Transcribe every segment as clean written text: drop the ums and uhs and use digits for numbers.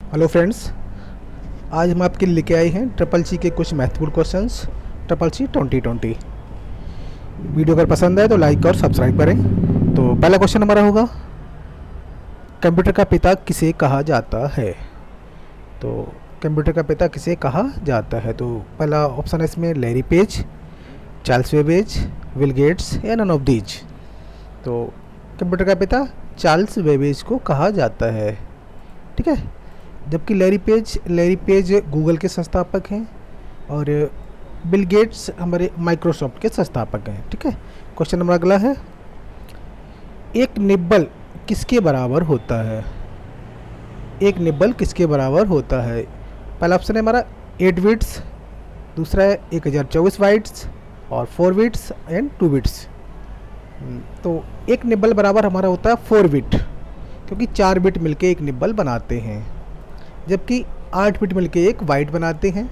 Hello friends, आज हम आपके लिए लेके आए हैं ट्रिपल सी के कुछ महत्वपूर्ण क्वेश्चंस। Triple C 2020। वीडियो अगर पसंद आए तो लाइक और सब्सक्राइब करें। तो पहला क्वेश्चन हमारा होगा, कंप्यूटर का पिता किसे कहा जाता है? तो कंप्यूटर का पिता किसे कहा जाता है? तो पहला ऑप्शन है इसमें Larry Page, Charles Babbage, Bill Gates या नन ऑफ दीज। तो कंप्यूटर का पिता चार्ल्स बेबेज को कहा जाता है, ठीक है। जबकि लैरी पेज गूगल के संस्थापक हैं और बिल गेट्स हमारे माइक्रोसॉफ्ट के संस्थापक हैं, ठीक है। क्वेश्चन नंबर अगला है, एक निब्बल किसके बराबर होता है? एक निब्बल किसके बराबर होता है? पहला ऑप्शन है हमारा 8 बिट्स, दूसरा है 1024 बाइट्स और 4 बिट्स एंड 2 बिट्स। तो एक निब्बल बराबर हमारा होता है 4 बिट, क्योंकि 4 बिट मिलके एक निब्बल बनाते हैं, जबकि 8 बिट मिलके एक बाइट बनाते हैं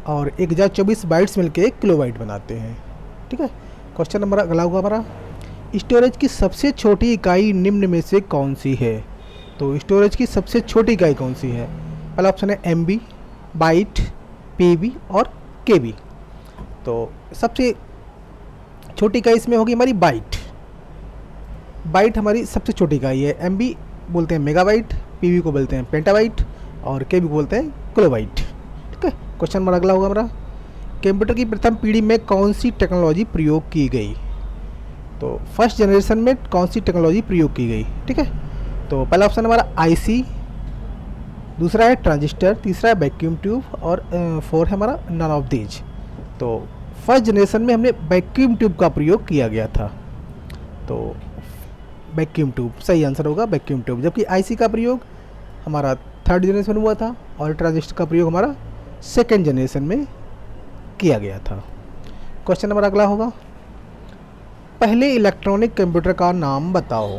और 1024 बाइट्स मिलके एक किलो बाइट बनाते हैं, ठीक है। क्वेश्चन नंबर अगला होगा हमारा, स्टोरेज की सबसे छोटी इकाई निम्न में से कौन सी है? तो स्टोरेज की सबसे छोटी इकाई कौन सी है? पहला ऑप्शन है MB, बाइट, PB और KB। तो सबसे छोटी इकाई इसमें होगी हमारी बाइट। बाइट हमारी सबसे छोटी इकाई है। MB बोलते हैं मेगाबाइट, PB को बोलते हैं पेंटाबाइट और KB को बोलते हैं किलोबाइट, ठीक है। क्वेश्चन नंबर अगला होगा हमारा, कंप्यूटर की प्रथम पीढ़ी में कौन सी टेक्नोलॉजी प्रयोग की गई? तो फर्स्ट जनरेशन में कौन सी टेक्नोलॉजी प्रयोग की गई, ठीक है। तो पहला ऑप्शन हमारा IC, दूसरा है ट्रांजिस्टर, तीसरा है वैक्यूम ट्यूब और 4 है हमारा नन ऑफ दीज। तो फर्स्ट जनरेशन में हमने वैक्यूम ट्यूब का प्रयोग किया गया था, तो वैक्यूम ट्यूब सही आंसर होगा, वैक्यूम ट्यूब। जबकि IC का प्रयोग हमारा थर्ड जनरेशन में हुआ था और ट्रांजिस्टर का प्रयोग हमारा सेकेंड जनरेशन में किया गया था। क्वेश्चन नंबर अगला होगा, पहले इलेक्ट्रॉनिक कंप्यूटर का नाम बताओ।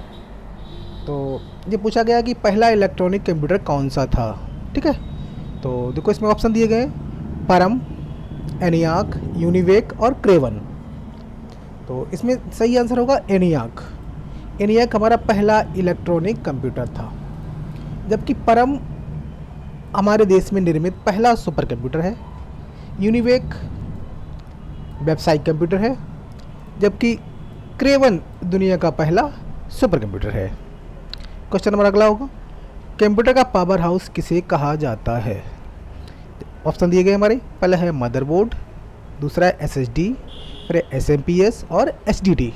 तो ये पूछा गया कि पहला इलेक्ट्रॉनिक कंप्यूटर कौन सा था, ठीक है। तो देखो इसमें ऑप्शन दिए गए, परम, एनियाक, यूनिवेक और क्रेवन। तो इसमें सही आंसर होगा एनियाक। एनियाक हमारा पहला इलेक्ट्रॉनिक कंप्यूटर था, जबकि परम हमारे देश में निर्मित पहला सुपर कंप्यूटर है। यूनिवेक व्यावसायिक कंप्यूटर है, जबकि क्रेवन दुनिया का पहला सुपर कंप्यूटर है। क्वेश्चन नंबर अगला होगा, कंप्यूटर का पावर हाउस किसे कहा जाता है? ऑप्शन दिए गए हमारे, पहला है मदरबोर्ड, दूसरा है SSD, फिर SMPS और HDD।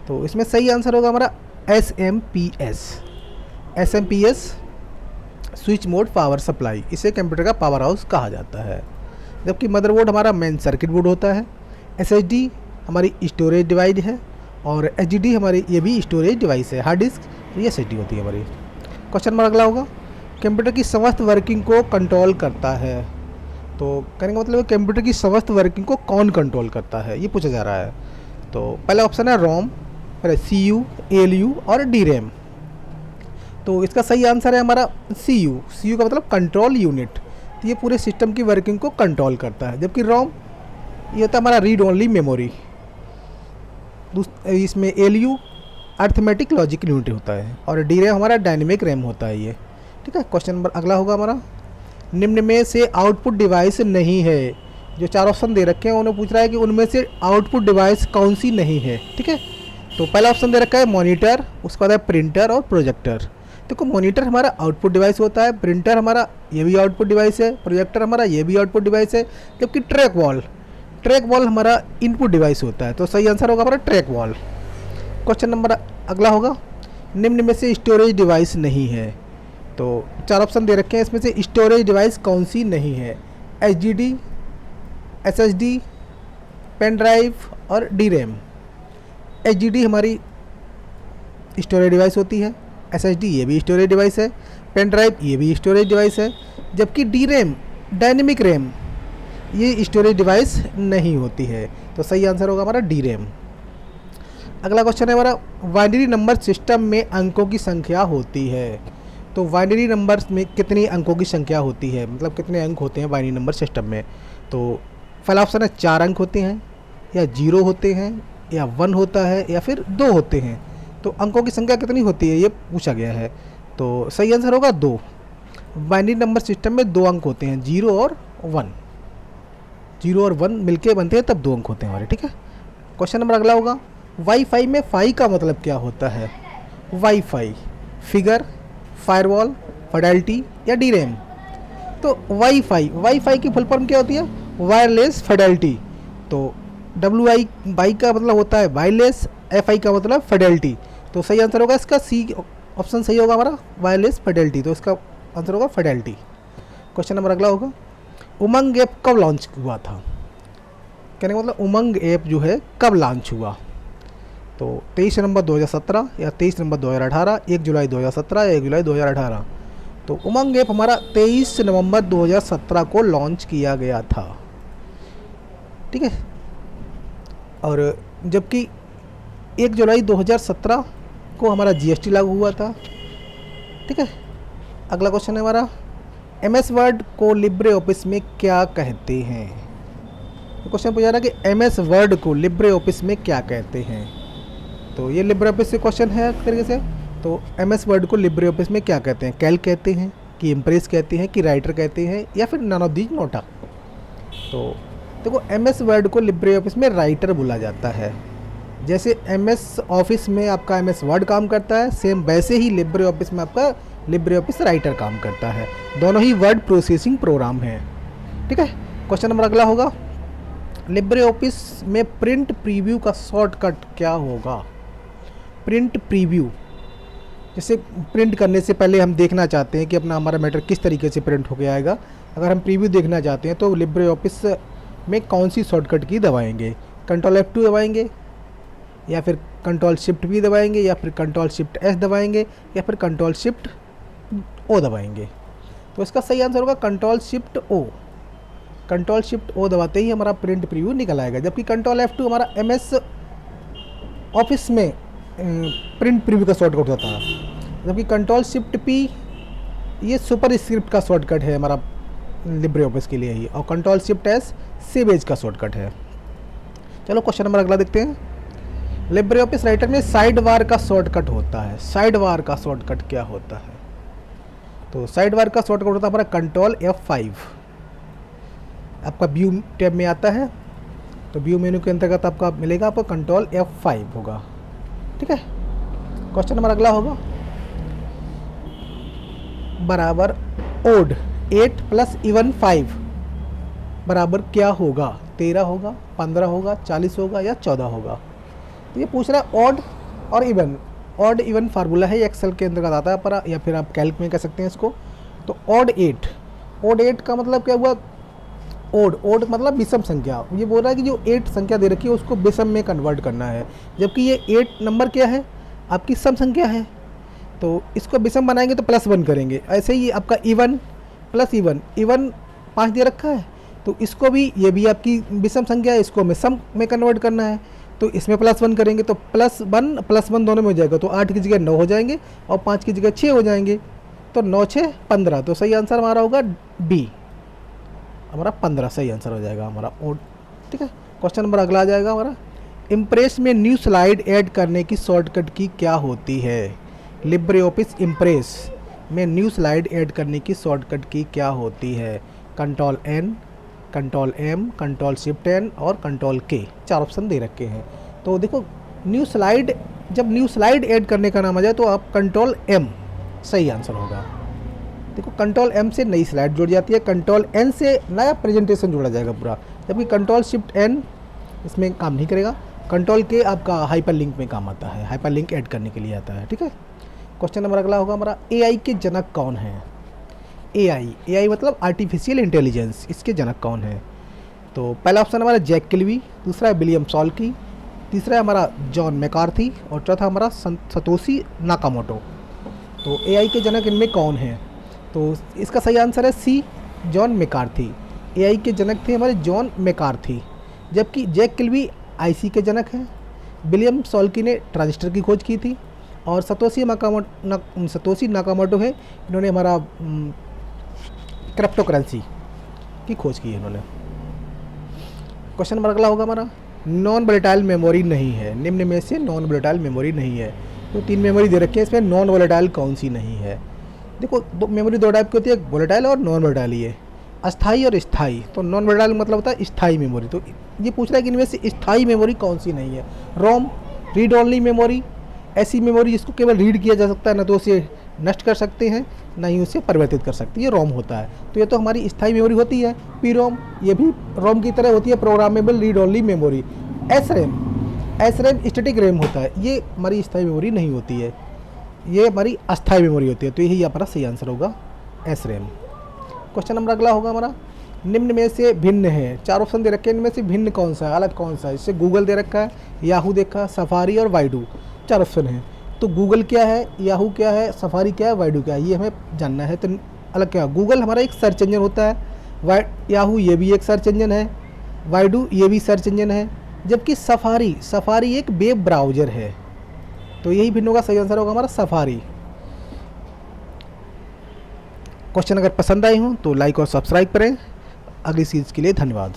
तो इसमें सही आंसर होगा हमारा SMPS। SMPS switch mode power supply, इसे कंप्यूटर का पावर हाउस कहा जाता है। जबकि मदरबोर्ड हमारा मेन सर्किट बोर्ड होता है, SSD हमारी स्टोरेज डिवाइस है और HDD हमारी ये भी स्टोरेज डिवाइस है, हार्ड डिस्क ये SSD होती है हमारी। क्वेश्चन नंबर अगला होगा, कंप्यूटर की समस्त वर्किंग को कंट्रोल करता है। तो कहने का मतलब कंप्यूटर की समस्त वर्किंग को कौन कंट्रोल करता है, ये पूछा जा रहा है। तो पहला ऑप्शन है रोम, फिर CPU, ALU और DRAM। तो इसका सही आंसर है हमारा CU का मतलब कंट्रोल यूनिट। तो ये पूरे सिस्टम की वर्किंग को कंट्रोल करता है। जबकि रोम ये होता है हमारा रीड ओनली मेमोरी। इसमें ALU अर्थमेटिक लॉजिक यूनिट होता है और DRAM हमारा डायनेमिक रैम होता है ये, ठीक है। क्वेश्चन नंबर अगला होगा हमारा, निम्न में से आउटपुट डिवाइस नहीं है। जो 4 ऑप्शन दे रखे हैं उन्हें पूछ रहा है कि उनमें से आउटपुट डिवाइस कौन सी नहीं है, ठीक है। तो पहला ऑप्शन दे रखा है मॉनिटर, उसके बाद है प्रिंटर और प्रोजेक्टर। देखो मॉनिटर हमारा आउटपुट डिवाइस होता है, प्रिंटर हमारा ये भी आउटपुट डिवाइस है, प्रोजेक्टर हमारा ये भी आउटपुट डिवाइस है, जबकि ट्रैक वॉल हमारा इनपुट डिवाइस होता है। तो सही आंसर होगा हमारा ट्रैक वॉल। क्वेश्चन नंबर अगला होगा, निम्न में से स्टोरेज डिवाइस नहीं है। तो 4 ऑप्शन दे रखे हैं, इसमें से स्टोरेज डिवाइस कौन सी नहीं है? HDD, SSD, पेन ड्राइव और DRAM। HDD हमारी स्टोरेज डिवाइस होती है, SSD ये भी स्टोरेज डिवाइस है, पेन ड्राइव ये भी स्टोरेज डिवाइस है, जबकि DRAM डायनेमिक रैम ये स्टोरेज डिवाइस नहीं होती है। तो सही आंसर होगा हमारा DRAM। अगला क्वेश्चन है हमारा, बाइनरी नंबर सिस्टम में अंकों की संख्या होती है। तो बाइनरी नंबर्स में कितनी अंकों की संख्या होती है, मतलब कितने अंक होते हैं बाइनरी नंबर सिस्टम में? तो पहला ऑप्शन है 4 अंक होते हैं, या 0 होते हैं, या 1 होता है, या फिर 2 होते हैं। तो अंकों की संख्या कितनी होती है ये पूछा गया है। तो सही आंसर होगा 2। बाइनरी नंबर सिस्टम में 2 अंक होते हैं, 0 और 1। 0 और 1 मिलके बनते हैं तब 2 अंक होते हैं हमारे, ठीक है। क्वेश्चन नंबर अगला होगा, वाईफाई में फाई का मतलब क्या होता है? वाईफाई, फिगर, फायरवॉल, फिडेलिटी या डीरैम? तो वाईफाई की फुल फॉर्म क्या होती है? Wireless Fidelity. तो वाई का मतलब होता है वायरलेस, FI का मतलब फिडेलिटी। तो सही आंसर होगा इसका सी ऑप्शन सही होगा हमारा, वायरलेस फिडेलिटी। तो इसका आंसर होगा फिडेलिटी। क्वेश्चन नंबर अगला होगा, उमंग ऐप कब लॉन्च हुआ था? कहने का मतलब उमंग ऐप जो है कब लॉन्च हुआ? तो 23 नवंबर 2017 या 23 नवंबर 2018, 1 जुलाई 2017 या 1 जुलाई 2018? तो उमंग ऐप हमारा 23 नवंबर 2017 को लॉन्च किया गया था, ठीक है। और जबकि 1 जुलाई 2017 को हमारा GST लागू हुआ था, ठीक है। अगला क्वेश्चन है हमारा, MS वर्ड को लिब्रे ऑफिस में क्या कहते हैं? क्वेश्चन पूछा रहा है कि MS वर्ड को लिब्रे ऑफिस में क्या कहते हैं? तो ये लिब्रे ऑफिस से क्वेश्चन है एक तरीके से। तो MS वर्ड को लिब्रे ऑफिस में क्या कहते हैं? कैल्क कहते हैं कि इम्प्रेस कहते हैं कि राइटर कहते हैं या फिर नन ऑफ दीज नोटा? तो देखो MS वर्ड को लिब्रे ऑफिस में राइटर बोला जाता है। जैसे MS ऑफिस में आपका MS वर्ड काम करता है, सेम वैसे ही लिब्रे ऑफिस में आपका लिब्रे ऑफिस राइटर काम करता है। दोनों ही वर्ड प्रोसेसिंग प्रोग्राम हैं, ठीक है। क्वेश्चन नंबर अगला होगा, लिब्रे ऑफिस में प्रिंट प्रीव्यू का शॉर्टकट क्या होगा? प्रिंट प्रीव्यू, जैसे प्रिंट करने से पहले हम देखना चाहते हैं कि अपना हमारा मैटर किस तरीके से प्रिंट होकर आएगा। अगर हम प्रीव्यू देखना चाहते हैं तो लिब्रे ऑफिस में कौन सी शॉर्टकट की दबाएंगे? कंट्रोल F2 दबाएंगे या फिर कंट्रोल शिफ्ट V दबाएंगे या फिर कंट्रोल शिफ्ट S दबाएंगे या फिर कंट्रोल शिफ्ट O दबाएंगे? तो इसका सही आंसर होगा control shift O। Control shift O दबाते ही हमारा प्रिंट प्रीव्यू निकल आएगा। जबकि कंट्रोल F2 हमारा MS ऑफिस में प्रिंट प्रीव्यू का शॉर्टकट होता है। जबकि कंट्रोल शिफ्ट P ये सुपर स्क्रिप्ट का शॉर्टकट है हमारा लिब्रे ऑफिस के लिए ही, और control shift S save as का शॉर्टकट है। चलो क्वेश्चन नंबर अगला देखते हैं, लिब्रे ऑफिस राइटर में साइड बार का शॉर्टकट होता है। साइड बार का शॉर्टकट क्या होता है? तो साइड बार का शॉर्टकट होता है हमारा कंट्रोल F5। आपका व्यू टैब में आता है, तो व्यू मेन्यू के अंतर्गत आपका मिलेगा, आपको कंट्रोल F5 होगा, ठीक है। क्वेश्चन नंबर अगला होगा, बराबर ओड 8 प्लस इवन 5 बराबर क्या होगा? 13 होगा, 15 होगा, 40 होगा या 14 होगा? तो ये पूछ रहा है ऑड और इवन। ऑड इवन फार्मूला है, एक्सेल के अंतर्गत आता है पर, या फिर आप कैल्क में कह सकते हैं इसको। तो ऑड 8 का मतलब क्या हुआ? ओड मतलब विषम संख्या। ये बोल रहा है कि जो 8 संख्या दे रखी है उसको विषम में कन्वर्ट करना है, जबकि ये 8 नंबर क्या है? आपकी सम संख्या है। तो इसको विषम बनाएंगे तो +1 करेंगे। ऐसे ही आपका इवन प्लस इवन 5 दे रखा है, तो इसको भी, ये भी आपकी विषम संख्या है, इसको हमें सम में कन्वर्ट करना है, तो इसमें +1 करेंगे तो +1 दोनों में हो जाएगा। तो 8 की जगह 9 हो जाएंगे और 5 की जगह 6 हो जाएंगे, तो 9 6 15। तो सही आंसर हमारा होगा B, हमारा 15 सही आंसर हो जाएगा हमारा ओड, ठीक है। क्वेश्चन नंबर अगला आ जाएगा हमारा, इम्प्रेस में न्यू स्लाइड ऐड करने की शॉर्टकट की क्या होती है? लिब्रे ऑफिस इम्प्रेस में न्यू स्लाइड ऐड करने की शॉर्टकट की क्या होती है? Control N, control M, control shift N और कंट्रोल K, 4 ऑप्शन दे रखे हैं। तो देखो न्यू स्लाइड, जब न्यू स्लाइड ऐड करने का नाम आ जाए तो आप कंट्रोल M सही आंसर होगा। देखो कंट्रोल M से नई स्लाइड जुड़ जाती है, कंट्रोल N से नया प्रेजेंटेशन जोड़ा जाएगा पूरा, जबकि कंट्रोल शिफ्ट N इसमें काम नहीं करेगा। कंट्रोल K आपका हाइपर लिंक में काम आता है, हाइपर लिंक ऐड करने के लिए आता है, ठीक है। क्वेश्चन नंबर अगला होगा हमारा, AI के जनक कौन है? AI मतलब आर्टिफिशियल इंटेलिजेंस, इसके जनक कौन है? तो पहला ऑप्शन हमारा जैक किल्वी, दूसरा है विलियम सॉल्की, तीसरा है हमारा जॉन मैकार्थी और चौथा हमारा सतोशी नाकामोटो। तो AI के जनक इनमें कौन है? तो इसका सही आंसर है C, जॉन मैकार्थी। AI के जनक थे हमारे जॉन मैकार्थी, जबकि जैक किल्वी IC के जनक हैं। विलियम सॉल्की ने ट्रांजिस्टर की खोज की थी और सतोशी नाकामोटो है, इन्होंने हमारा क्रिप्टो करेंसी की खोज की है इन्होंने। क्वेश्चन नंबर अगला होगा हमारा, नॉन वोलेटाइल मेमोरी नहीं है, निम्न में से नॉन वोलेटाइल मेमोरी नहीं है। तो 3 मेमोरी दे रखी है, इसमें नॉन वोलेटाइल कौन सी नहीं है? देखो मेमोरी दो टाइप की होती है, एक वोलेटाइल और नॉन वोलेटाइल। ये अस्थाई और स्थाई। तो नॉन वोलेटाइल मतलब होता है स्थाई मेमोरी। तो ये पूछ रहा है कि इनमें से स्थाई मेमोरी कौन सी नहीं है। रोम, रीड ओनली मेमोरी, ऐसी मेमोरी जिसको केवल रीड किया जा सकता है, ना तो उसे नष्ट कर सकते हैं ना ही उसे परिवर्तित कर सकते हैं, ये रोम होता है। तो ये तो हमारी स्थाई मेमोरी होती है। पी रोम, ये भी रोम की तरह होती है, programmable read only memory. S RAM, S RAM static RAM होता है, ये हमारी स्थाई मेमोरी नहीं होती है, ये हमारी अस्थाई मेमोरी होती है। तो यही हमारा सही आंसर होगा, एस रैम। क्वेश्चन नंबर अगला होगा हमारा, निम्न में से भिन्न है। चार ऑप्शन दे रखे हैं, इनमें से भिन्न कौन सा है, अलग कौन सा है। इससे गूगल दे रखा है, याहू देखा, सफारी और वाइडू, चार ऑप्शन है। तो गूगल क्या है, याहू क्या है, सफारी क्या है, वाइडू क्या है, ये हमें जानना है। तो अलग क्या है, गूगल हमारा एक सर्च इंजन होता है, याहू ये भी एक सर्च इंजन है, वाइडू ये भी सर्च इंजन है, जबकि सफारी एक वेब ब्राउज़र है। तो यही भिन्न होगा, सही आंसर होगा हमारा सफारी। क्वेश्चन अगर पसंद आए हों तो लाइक और सब्सक्राइब करें। अगली सीरीज के लिए धन्यवाद।